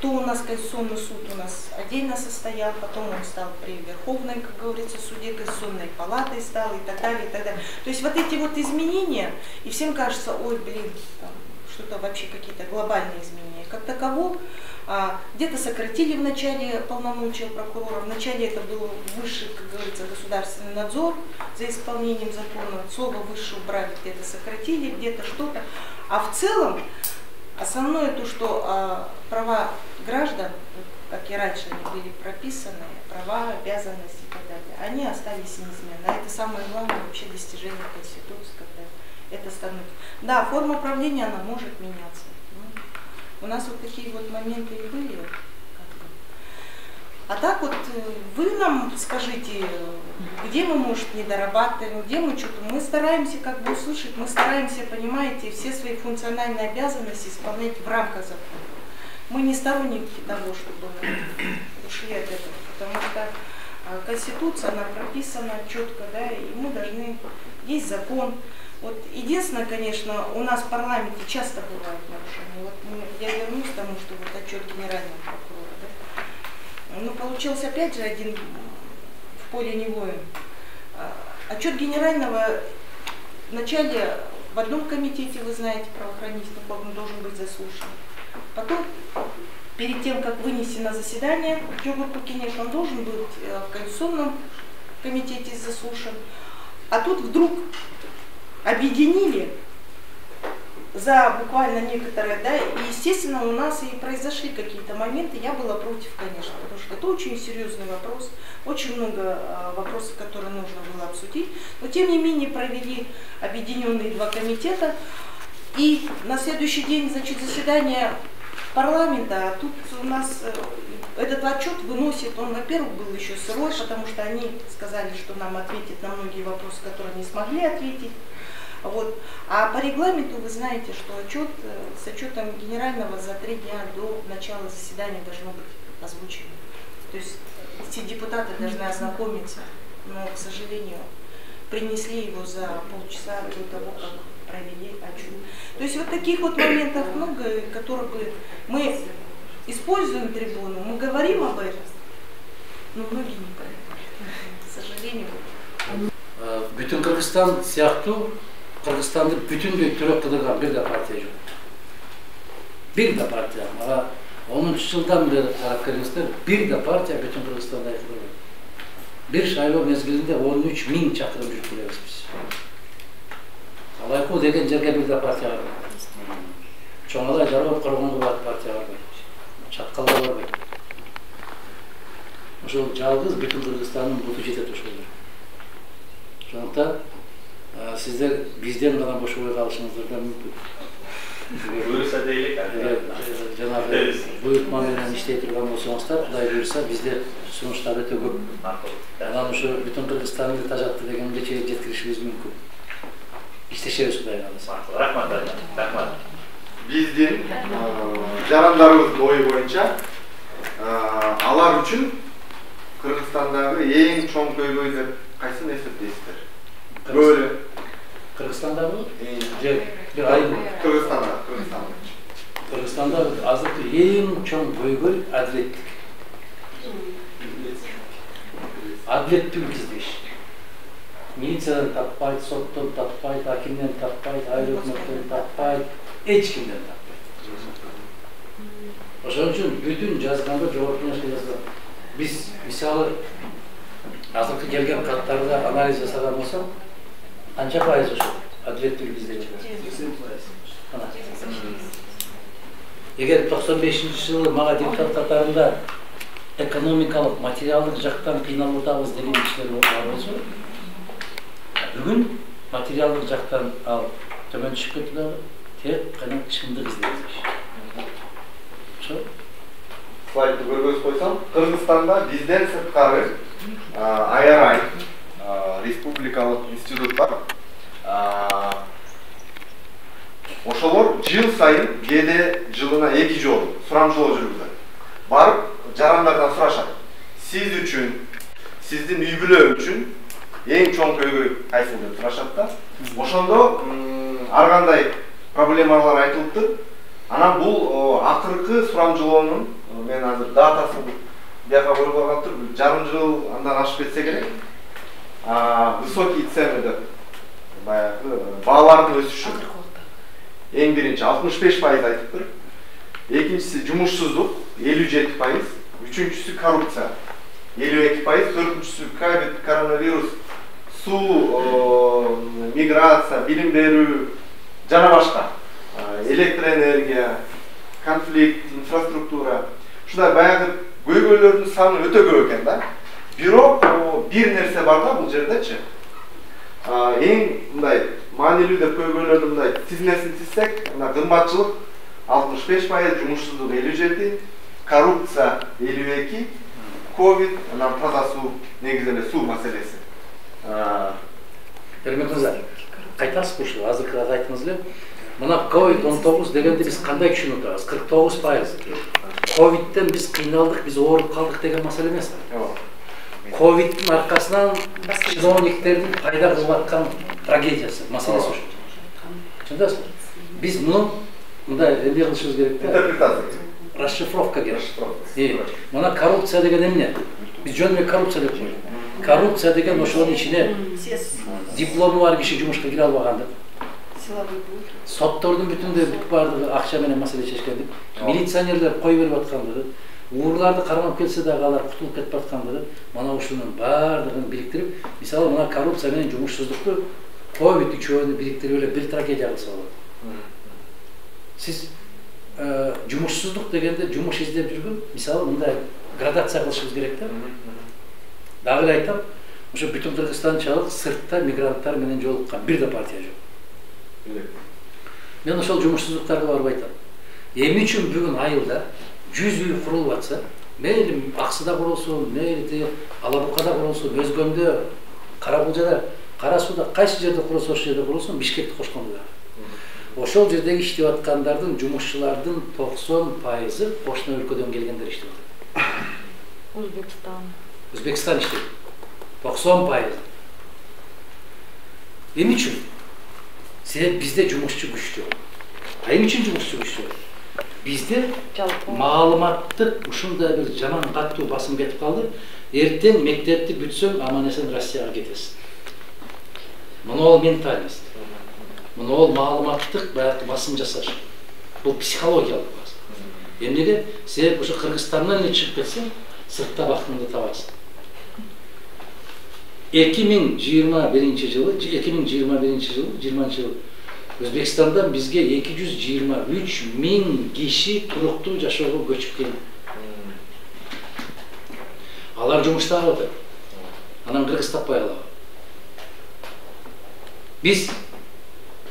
То у нас Конституционный суд у нас отдельно состоял, потом он стал при Верховной, как говорится, суде, Конституционной палатой стал и так далее, и так далее. То есть вот эти вот изменения, и всем кажется, ой, блин, что-то вообще какие-то глобальные изменения. Как таково, где-то сократили в начале полномочия прокурора, в начале это был высший, как говорится, государственный надзор за исполнением закона, слово «высший» убрали, где-то сократили, где-то что-то. А в целом, основное то, что права граждан, как и раньше они были прописаны, права, обязанности и так далее, они остались неизменны. А это самое главное вообще достижение Конституции, когда это становится. Да, форма правления, она может меняться. У нас вот такие вот моменты и были. А так вот вы нам скажите, где мы, может, не дорабатываем, где мы что-то. Мы стараемся как бы услышать, мы стараемся, понимаете, все свои функциональные обязанности исполнять в рамках закона. Мы не сторонники того, чтобы мы ушли от этого, потому что Конституция, она прописана четко, да, и мы должны, есть закон. Вот единственное, конечно, у нас в парламенте часто бывают нарушения. Вот я вернусь к тому, что вот отчет генерального прокурора, да. Ну, получился опять же один в поле не воин. Отчет генерального вначале в одном комитете, вы знаете, правоохранительный орган должен быть заслушан. Потом, перед тем, как вынести на заседание, конечно, он должен быть в Конституционном комитете заслушан. А тут вдруг объединили за буквально некоторые, да, и естественно у нас и произошли какие-то моменты, я была против, конечно, потому что это очень серьезный вопрос, очень много вопросов, которые нужно было обсудить, но тем не менее провели объединенные два комитета, и на следующий день, значит, заседание парламента, а тут у нас этот отчет выносит, он, во-первых, был еще сырой, потому что они сказали, что нам ответят на многие вопросы, которые не смогли ответить. Вот. А по регламенту вы знаете, что отчет с отчетом генерального за 3 дня до начала заседания должно быть озвучено. То есть все депутаты должны ознакомиться, но, к сожалению, принесли его за полчаса до того, как провели отчет. То есть вот таких вот моментов много, которые бы мы используем трибуну, мы говорим об этом, но многие не понимают, к сожалению. Bütün Kırgızstan siyahtu, Kırgızstan'da bütün büyüktürü kıdırgan bir de partiye yok. Bir de partiye ama 10 yıldan beri karakterimizde bir de partiye bütün Kırgızstan'da yıkılıyor. Bir şaylov mezgilinde 13.000 çakırım yürütülüyoruz biz. Alayko degen жерге bir de partiye var. Çoğalay jarab Kırgın partiye var. Çakkallar var. Ошол жалгыз bütün Kırgızstan'ın butu жетет ошол. Сондықтан сіздер бизден ғана бош ой қалышыңыздар да мүмкін. Бұйырса дейлік. Жаңағы бұйыртма менен иштей турган болсоңуздар, Кудай буйрса бизде сунуштар өтө көп. Анан ушу бүтүн Кыргызстанды тажатты дегенге чейин жеткиришибиз мүмкүн. Иштешебиз Кудай кааласа. Рахмат, рахмат. Биздин жарандарыбыздын ою боюнча алар үчүн Кыргызстандагы эң чоң көйгөй деп кайсын эсептейсиздер? Böyle. Kırgızistan'da mı? Bir ay mı? Kırgızistan'da azlıklı en çok köygöy adiletlik. Adiletli bir kızmış. милициядан таппайды, соттан таппайды, хакимден таппайды, айыл өкмөттөн таппайды, эч кимден таппайды. Ошон үчүн бүтүн жазганда жогорку кеңешке жазган. Биз мисалы азыркы келген каттарда анализ жасаган болсок, канча пайыз ошо адилеттүүлүк издеп жүрөт? Эгер 95-жылы мага депутат катарында экономикалык, материалдык жактан кыйналып атабыз деген кишилер болсо, бүгүн материалдык жактан ал төмөн түшүп кетти дагы, тек гана чындык издейбиз. Ошо Слайдты көргөзүп койсом, Кыргызстанда бизден сырткары IRI республикалык институт бар. Ошолор жыл сайын кээде жылына 2 жолу сурамжылоо жүргүзөт. Барып жарандардан сурашат. Сиз үчүн, сиздин үй бүлө үчүн эң чоң көйгөй кайсыл деп сурашат да. Ошондо ар кандай проблемалар айтылыптыр. Анан бул акыркы сурамжылоонун мен азыр датасын бияка көрүп алгамтыр. Жарым жыл андан ашып кетсе керек. Высокий цены деп баягы баалардын өсүшү. Эң биринчи 65% айтыптыр. Экинчиси жумушсуздук 57%, үчүнчүсү коррупция 52%, төртүнчүсү ковид, коронавирус, суу, миграция, билим берүү жана башка. Электроэнергия, конфликт, инфраструктура. Ушундай баягы көйгөйлөрдүн саны өтө көп экен да. Бирок бир нерсе бар да бул жердечи. Эң мындай маанилүү деп көйгөйлөрдү мындай тизмесин тизсек, мына кымбатчылык 65%, жумушсуздук 57%, коррупция 52%, ковид, анан таза суу, негизи эле суу маселеси. Эрмек мырза, кайтасызбы ушу азыркы айттыңыз эле? Мына COVID-19 дегенде биз кандай түшүнүп атабыз? 49%. Ковидтен биз кыйналдык, биз ооруп калдык деген маселе эмес. Ковидтин аркасынан чиновниктердин пайда кылып аткан трагедиясы, маселеси ошо. Түшүндүңүзбү? Биз муну мындай эмне кылышыбыз керек да? Интерпретация. Расшифровка керек. Мына коррупция деген эмне? Биз жөн эле коррупция деп коелу. Коррупция деген ошонун ичине диплому бар киши жумушка кире албагандык. Соттордун бүтүндөй баардыгы акча менен маселе чечкендик. Милиционерлер кой берип аткандыгы, ууруларды кармап келсе дагы алар кутулуп кетип аткандыгы, мына ушунун баардыгын бириктирип, мисалы мына коррупция менен жумушсуздукту ковид үчөөнү бириктирип эле бир трагедия кылса болот. Сиз жумушсуздук дегенде жумуш издеп жүргөн, мисалы мындай градация кылышыбыз керек да. Дагы эле айтам, ошо бүтүн Кыргызстанчалык сыртта мигранттар менен жолуккан бир да партия жок. Мен ошол жумушсуздуктарга барып айтам. Эмне үчүн бүгүн айылда 100 үй курулуп атса, мейли Аксыда курулсун, мейли Ала Букада курулсун, Өзгөндө, Каракулжада, Кара Сууда кайсы жерде курулса ошол жерде курулсун, Бишкекти кошкондо да. Ошол жердеги иштеп аткандардын, жумушчулардын 90%ы кошуна өлкөдөн келгендер иштеп атат. Өзбекстан иштейт. 90%. Эмне үчүн? Себеп бизде жумушчу күчтүү. Эмне үчүн жумушчу күчтүү? Бизде маалыматтык ушундай бир жаман каттуу басым кетип калды. Эртең мектепти бүтсөң аман-эсен Россияга кетесиң. Мына ментальность. Мына маалыматтык басым жасаш. Бул психологиялык басым. Эмнеге? Себеп ошо Кыргызстандан эле чыгып кетсең, сыртта бактыңды табасың. 2021 жылы 20-жылы Өзбекстандан бизге 223 миң киши туруктуу жашоого көчүп келди. Алар жумуштап атат. Анан кыргыз таппай калабы. Биз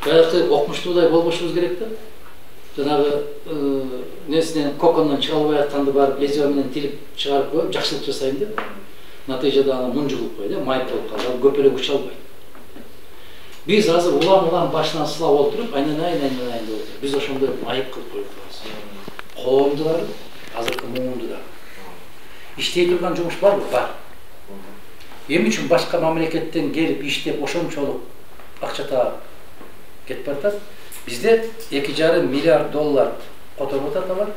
баягы окумуштуудай болбошубуз керек да. Жанагы несинен кокондон чыга албай атканды барып лезвие менен тилип чыгарып коюп жакшылык жасайм деп. Натыйжада аны мунжулуп койду, майып болуп калды, көп эле күч албайт. Биз азыр улам башынан сылап отуруп, айнанайын деп отуруп. Биз ошондой майып кылып коюп атабыз. Коомду да, азыркы муунду да. Иштей турган жумуш барбы? Бар. Эмне үчүн башка мамлекеттен келип иштеп ошончолук акча таап кетип атат? Бизде 2,5 миллиард доллар которуп атат алар.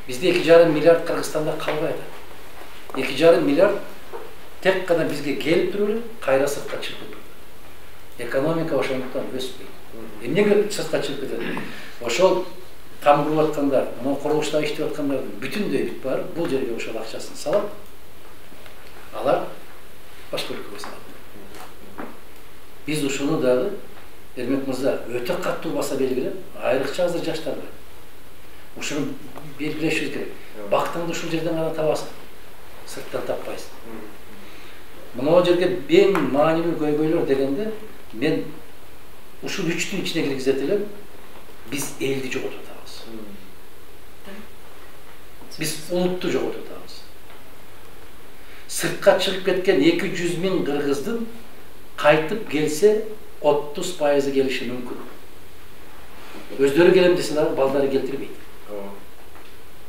Бизде 2,5 миллиард Кыргызстанда калбай атат. 2,5 миллиард тек гана бизге келип туруп, кайра сыртка чыгып. Экономика ошондуктан өспөйт. Эмнеге сыртка чыгып кетет? Ошол там куруп аткандар, мына курулушта иштеп аткандардын бүтүндөй бүт баары бул жерге ошол акчасын салат. Алар башка өлкөгө салат. Биз ушуну дагы Эрмек мырза өтө каттуу баса белгилеп, айрыкча азыр жаштарга ушуну белгилешибиз керек. Бактыңды ушул жерден гана табасың. Сырттан таппайсың. Мына жерге эң маанилүү көйгөйлөр дегенде мен ушул үчтүн ичине киргизет элем, биз элди жоготуп атабыз. Биз улутту жоготуп атабыз. Сыртка чыгып кеткен 200 000 кыргыздын кайтып келсе 30% келиши мүмкүн. Өздөрү келем десе дагы балдары келтирбейт.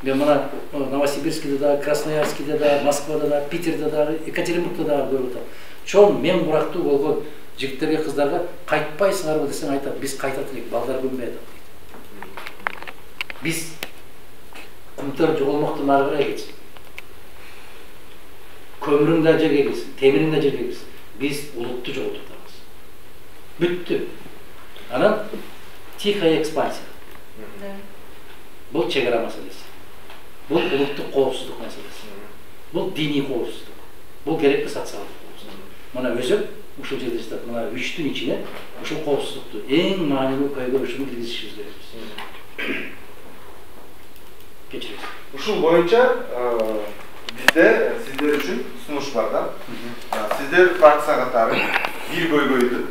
Мен мына Новосибирскиде да, Красноярскиде да, Москвада да, Питерде да, Екатеринбургда да көрүп атам. Чоң мен бурактуу болгон жигиттерге, кыздарга кайтпайсыңарбы десең айтат, биз кайтат элек, балдар көнбөй атат дейт. Биз кумтар жоголмоктон ары карай кетсин. Көмүрүң да жерге кирсин, темириң да жерге кирсин. Биз улутту жоготуп атабыз. Бүттү. Анан тихая экспансия. Бул чегара маселеси. Бул улуттук коопсуздук маселеси. Бул диний коопсуздук. Бул керекти социалдык коопсуздук. Мына өзү ушул жерде жатат. Мына үчтүн ичине ушул коопсуздукту эң маанилүү көйгөйүшүн киргизишибиз керек. Кечиресиз. Ушул боюнча бизде сиздер үчүн сунуш бар да. Сиздер фракция катары бир көйгөйдү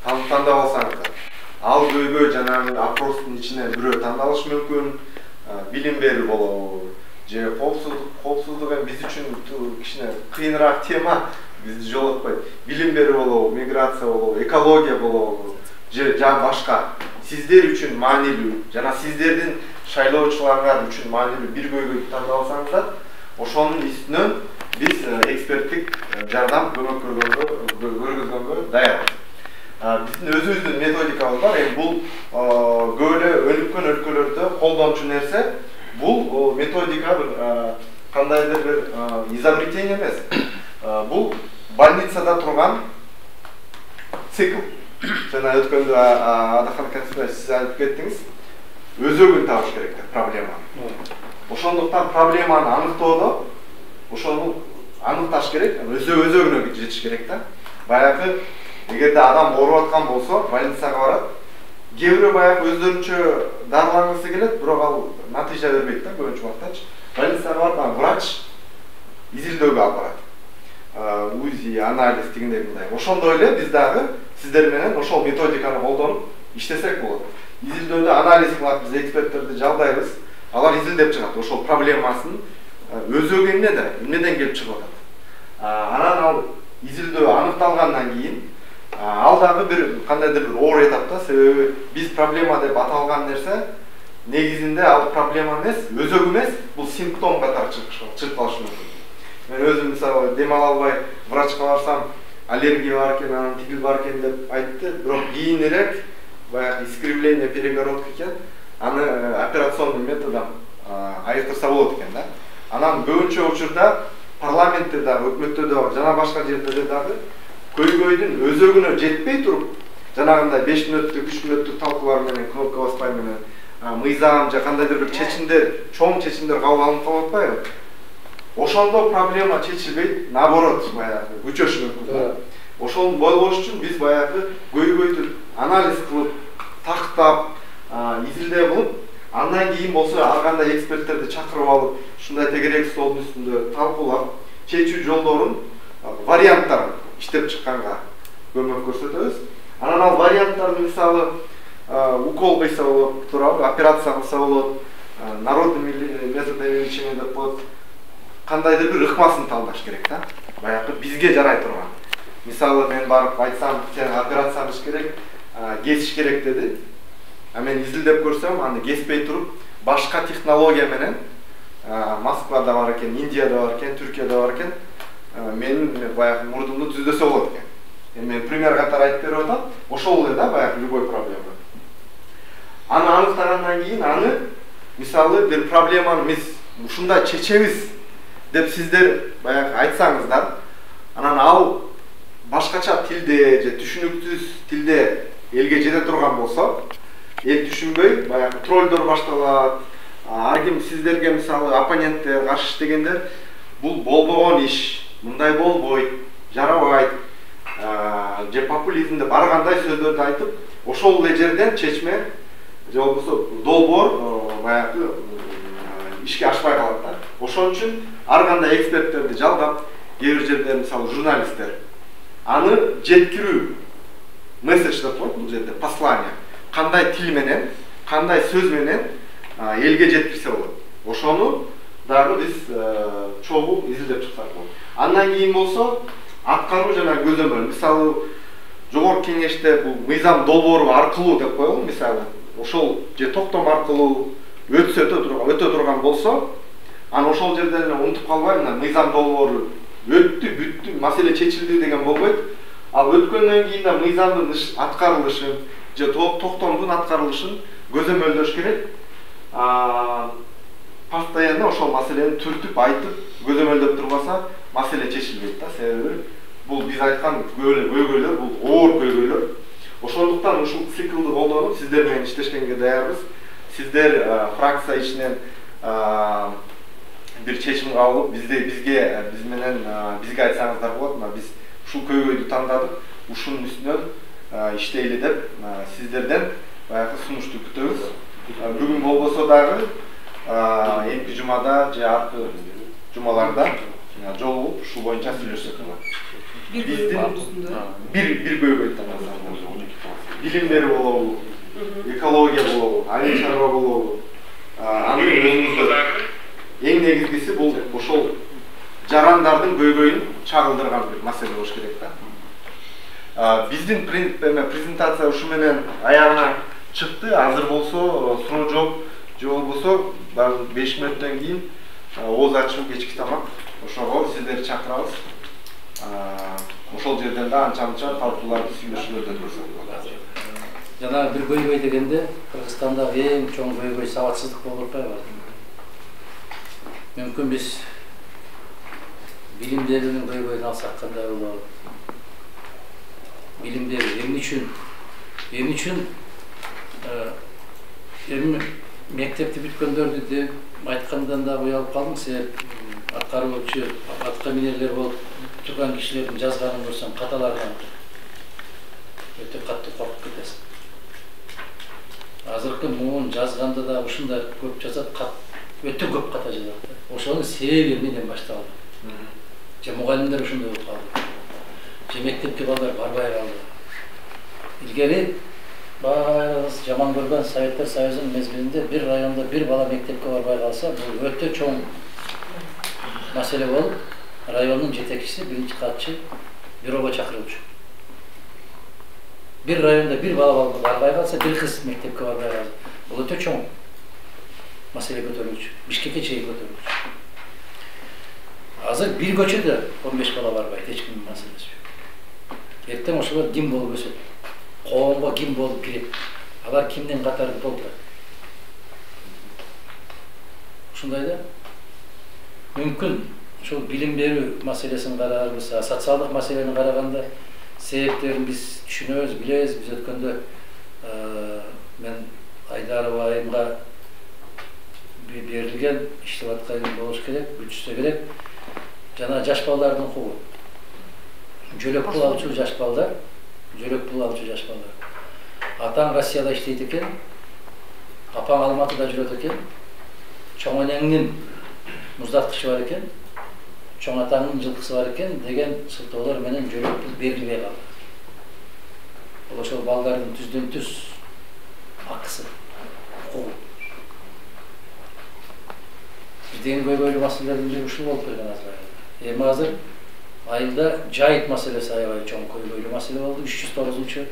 тандап алсаңыздар. Ал көйгөй жанагы опростун ичине бирөө тандалышы мүмкүн. Билим берүү болобу, же коопсуздук биз үчүн кичине кыйыныраак тема, бизди жолотпойт. Билим берүү болобу, миграция болобу, экология болобу, же башка сиздер үчүн маанилүү, жана сиздердин шайлоочуларыңар үчүн маанилүү бир көйгөйдү тандап алсаңыздар, ошонун үстүнөн биз эксперттик жардам көргөзгөнгө даярбыз. Биздин өзүбүздүн методикабыз бар. Бул көп эле өнүккөн өлкөлөрдө колдончу нерсе. Бул методика кандайдыр бир изобретение эмес. Бул больницада турган цикл. Жана өткөндө Адахан Кансибаев сиз айтып кеттиңиз. Өзөгүн табыш керек деп проблеманы. Ошондуктан проблеманы аныктоодо ошону аныкташ керек, өзөгүнө жетиш керек да. Баягы эгерде адам ооруп аткан болсо, больницага барат. Кээ бирөө баягы өздөрүнчө дарылангысы келет, бирок ал натыйжа бербейт да көбүнчө убактачы. Больницага барып, врач изилдөөгө алып барат. УЗИ, анализ дегендей мындай. Ошондой эле биз дагы сиздер менен ошол методиканы колдонуп иштесек болот. Изилдөөдө анализ кылат, биз эксперттерди жалдайбыз. Алар изилдеп чыгат ошол проблемасын өзөгү эмнеден келип чыгып атат. Анан ал изилдөө аныкталгандан кийин ал дагы бир кандайдыр бир оор этапта, себеби биз проблема деп аталган нерсе негизинде ал проблема эмес, өзөк эмес, бул симптом катары чыгып калышы мүмкүн. Мен өзүм мисалы дем ала албай врачка барсам, аллергия бар экен, анан тигил бар экен деп айтты, бирок кийинирээк баягы искривление перегородки экен, аны операционный методдон айыктырса болот экен да. Анан көбүнчө учурда парламентте да, өкмөттө да, жана башка жерде дагы көйгөйдүн өзөгүнө жетпей туруп, жанагындай 5 мүнөттүк, 3 мүнөттүк талкуулар менен, кнопка баспай менен, мыйзам же кандайдыр бир чечимдер, чоң чечимдер кабыл алынып калып атпайбы? Ошондо проблема чечилбейт, наоборот, баягы күчөшү мүмкүн. Ошол болбош үчүн биз баягы көйгөйдү анализ кылып, тактап, изилдөө кылып, андан кийин болсо ар кандай эксперттерди чакырып алып, ушундай тегерек столдун үстүндө талкуулап, чечүү жолдорун, варианттарын иштеп чыкканга көмөк көрсөтөбүз. Анан ал варианттарды мисалы укол кыйса болот, туурабы, операция кылса болот, народный методдон лечения деп коет. Кандайдыр бир ыкмасын талдаш керек да. Баягы бизге жарай турган. Мисалы мен барып айтсам, сен операция кылыш керек, кесиш керек деди. Мен изилдеп көрсөм, аны кеспей туруп, башка технология менен Москвада бар экен, Индияда бар экен, Түркияда бар экен. Менин баягы мурдумду түздөсө болот экен. Мен пример катары айтып берип атам. Ошол эле да баягы любой проблема. Аны аныктагандан кийин аны мисалы бир проблеманы биз ушундай чечебиз деп сиздер баягы айтсаңыздар, анан ал башкача тилде же түшүнүктүз тилде элге жете турган болсо, эл түшүнбөй, баягы троллдор башталат. Ар ким сиздерге мисалы оппоненттер, каршы иштегендер, бул болбогон иш, мындай болбойт, жарабайт, же популизмде баргандай сөздөрдү айтып, ошол эле жерден чечме же болбосо долбоор баягы ишке ашпай калат да. Ошон үчүн ар кандай эксперттерди жалгап, кээ бир жерде мисалы журналисттер аны жеткирүү, месседж деп коет бул жерде, послание, кандай тил менен, кандай сөз менен элге жеткирсе болот. Ошону дагы биз чогуу изилдеп чыксак болот. Андан кийин болсо аткаруу жана көзөмөл. Мисалы жогорку кеңеште бул мыйзам долбоору аркылуу деп коелу, мисалы ошол же токтом аркылуу өтө турган болсо, аны ошол жерден унутуп калбай, мына мыйзам долбоору өттү, бүттү, маселе чечилди деген болбойт. Ал өткөндөн кийин да мыйзамдын аткарылышын же токтомдун аткарылышын көзөмөлдөш керек. Постоянно ошол маселени түртүп айтып, көзөмөлдөп турбаса, маселе чечилбейт да. Себеби бул биз айткан көйгөйлөр, бул оор көйгөйлөр. Ошондуктан ушул циклды колдонуп, сиздер менен иштешкенге даярбыз. Сиздер фракция ичинен бир чечим кабыл, бизге айтсаңыздар болот. Мына биз ушул көйгөйдү тандадык, ушунун үстүнөн иштейли деп сиздерден баягы сунушту күтөбүз. Бүгүн болбосо дагы эмки жумада же аркы жумаларда жолугуп ушул боюнча сүйлөшсөк болот. Бир көйгөй тандасаңыз. Билим берүү болобу, экология болобу, айыл чарба болобу. Анын өзүңүздө эң негизгиси бул ошол жарандардын көйгөйүн чагылдырган бир маселе болуш керек да. Биздин презентация ушу менен аягына чыкты. Азыр болсо суроо жооп же болбосо 5 мүнөттөн кийин ооз ачуу кечки тамак. Ошого сиздерди чакырабыз. Ошол жерден да анча-мынча талкууларды сүйлөшүүлөрдү өткөрсөк болот. Жана бир көйгөй дегенде Кыргызстандагы эң чоң көйгөй сабатсыздык болуп атпайбы? Мүмкүн биз билим берүүнүн көйгөйүн алсак кандай болот? Билим берүү эмне үчүн эми мектепти бүткөндөрдү деп айткандан да уялып калдым. Себеп аткаруучу, атка минерлер болуп турган кишилердин жазганын көрсөм каталарынан өтө катты коркуп кетесиң. Азыркы муун жазганда да ушундай көп жазат, өтө көп ката жазат. Ошонун себеби эмнеден башталды? Же мугалимдер ушундай болуп калды? Же мектепке балдар барбай калды? Илгери баарыбыз жаман көргөн Советтер Союзунун мезгилинде бир районда бир бала мектепке барбай калса, бул өтө чоң маселе болуп, райондун жетекчиси, биринчи катчы бюрого чакырылчу. Бир районда бир бала барбай калса, бир кыз мектепке барбай калса, бул өтө чоң маселе көтөрүлчү. Бишкекке чейин көтөрүлчү. Азыр бир көчөдө 15 бала барбайт, эч кимдин маселеси жок. Эртең ошолор ким болуп өсөт? Коомго ким болуп кирет? Алар кимдин катарында толтурат? Ушундай да. Мүмкүн ушул билим берүү маселесин карарбыз, социалдык маселени караганда себептерин биз түшүнөбүз, билебиз. Биз өткөндө мен Айдарова айымга берилген иштеп аткан болуш керек, бүтүшсө керек. Жана жаш балдардын укугу. Жөлөк пул алчу жаш балдар, Атаң Россияда иштейт экен, апаң Алматыда жүрөт экен, чоң энеңдин муздаткычы бар экен, чоң атаңдын жылкысы бар экен деген сылтоолор менен жөлөк пул берилбей калды. Бул ошол балдардын түздөн түз акысы, укугу. Биздин көйгөйлүү маселелердин бири ушул болуп келген азыр. Эми азыр айылда жайыт маселеси аябай чоң көйгөйлүү маселе болду. 309-чу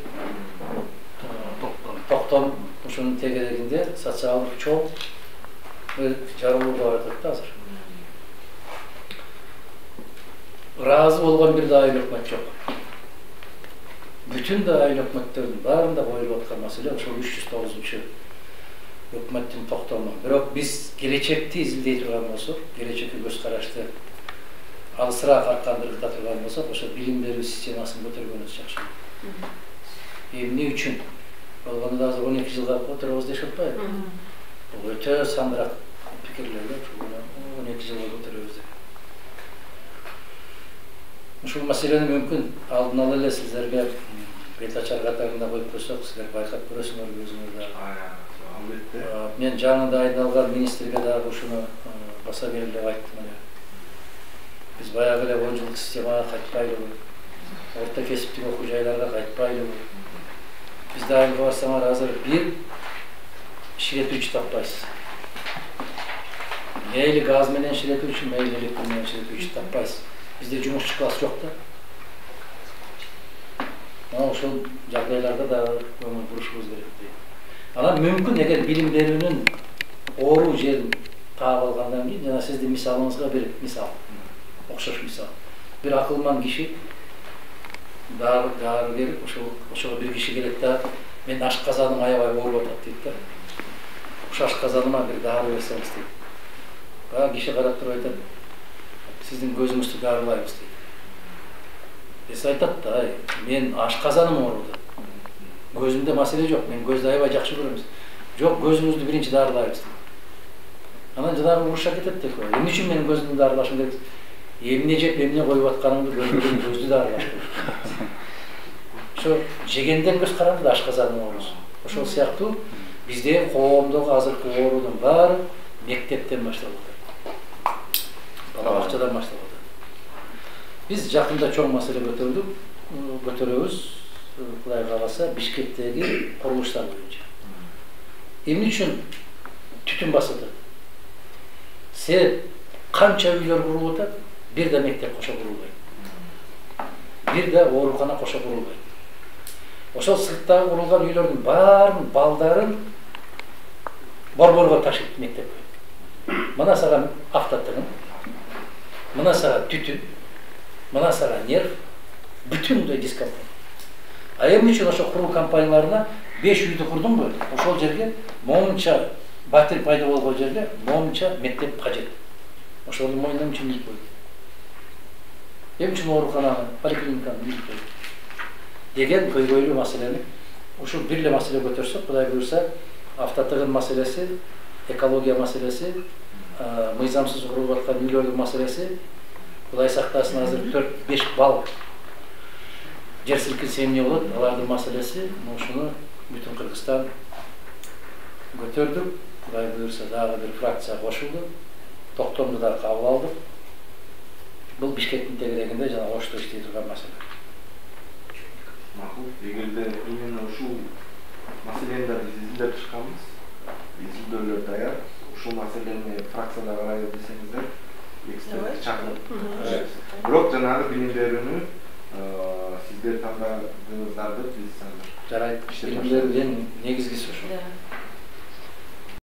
токтом ушунун тегерегинде социалдык чоң жарылууга баратат да азыр. Ыраазы болгон бир да айыл өкмөт жок. Бүтүн да айыл өкмөттөрдүн баарында коюлуп аткан маселе ошол 309-чу өкмөттүн токтому. Бирок биз келечекти изилдей турган болсок, келечекке көз карашты алысыраак аркандыргыта турган болсок, ошо билим берүү системасын көтөргөнүбүз жакшы. Эмне үчүн? Болгондо да азыр 12 жылга көтөрөбүз дешип атпайбы? Бул өтө сандыраак пикирлер да, 12 жылга көтөрөбүз деп. Ушул маселени мүмкүн алдын ала эле сиздерге бет ачар катарында коюп койсок, силер байкап көрөсүңөр өзүңөр да. Мен жаңында айдалган министрге дагы ушуну баса берилип айттым. Биз баягы эле 10 жылдык системага кайтпайлыбы, орто кесиптик окуу жайларга кайтпайлыбы. Бизде айылга барсаңар азыр бир ширетүүчү таппайсыз. Мейли газ менен ширетүүчү, мейли электр менен ширетүүчү таппайсыз. Бизде жумушчу класс жок да. Ошол жагдайларда да көңүл бурушубуз керек дейт. Анан мүмкүн эгер билим берүүнүн оору жерин таап алгандан кийин, жана сиздин мисалыңызга бир мисал, окшош мисал. Бир акылман киши дарыгер ошого бир киши келет да, мен ашказаным аябай ооруп атат дейт да. Ошо ашказаныма бир дары берсеңиз дейт. Баягы киши карап туруп айтат, сиздин көзүңүздү дарылайбыз дейт. Эс айтат да, мен ашказаным ооруду. Көзүмдө маселе жок, мен көздү аябай жакшы көрөм. Жок, көзүңүздү биринчи дарылайбыз дейт. Анан жанагы уруша кетет деп, эмне үчүн менин көзүмдү дарылашым дейт. Эмне жеп, эмне коюп атканыңды көргөндөн көздү дарылаш дейт. Ошо жегенден көз каранды да ашказанын оорусу. Ошол сыяктуу бизде коомдогу азыркы оорунун баары мектептен башталып атат. Бала бакчадан башталып атат. Биз жакында чоң маселе көтөрөбүз, Кудай кааласа, Бишкектеги курулуштар боюнча. Эмне үчүн түтүн басып атат? Себеп канча үйлөр курулуп атат, бир да мектеп кошо курулбайт. Бир да оорукана кошо курулбайт. Ошол сырттагы курулган үйлөрдүн баарын балдарын борборго ташыйт мектепке. Мына сага автотыгын, мына сага түтүн, мына сага нерв, бүтүндөй дискомфорт. А эмне үчүн ошо куруу компанияларына 5 үйдү курдуңбу? Ошол жерге момунча батир пайда болгон жерге момунча мектеп кажет. Ошолду мойнунан үчүн ийип койду. Эмне үчүн оорукананы, поликлиниканы ийип койду деген көйгөйлүү маселени ушул бир эле маселе көтөрсөк, Кудай буйрса, автотыгын маселеси, экология маселеси, мыйзамсыз курулуп аткан үйлөрдүн маселеси, Кудай сактасын, азыр 4-5 балл жер силкинсе эмне болот, алардын маселеси, ушуну бүтүн Кыргызстан көтөрдүк. Кудай буйрса, дагы бир фракция кошулду. Токтомду да кабыл алдык. Бул Бишкектин тегерегинде жана Ошто иштей турган маселе. Макул, эгерде именно ушул маселени да биз изилдеп чыкканбыз, изилдөөлөр даяр. Ушул маселени фракцияда карайлы десеңиздер, экспертти чакырып. Бирок жанагы билим берүүнү сиздер тандадыңыздар деп биз жарайт. Билим берүүдүн негизгиси ошол.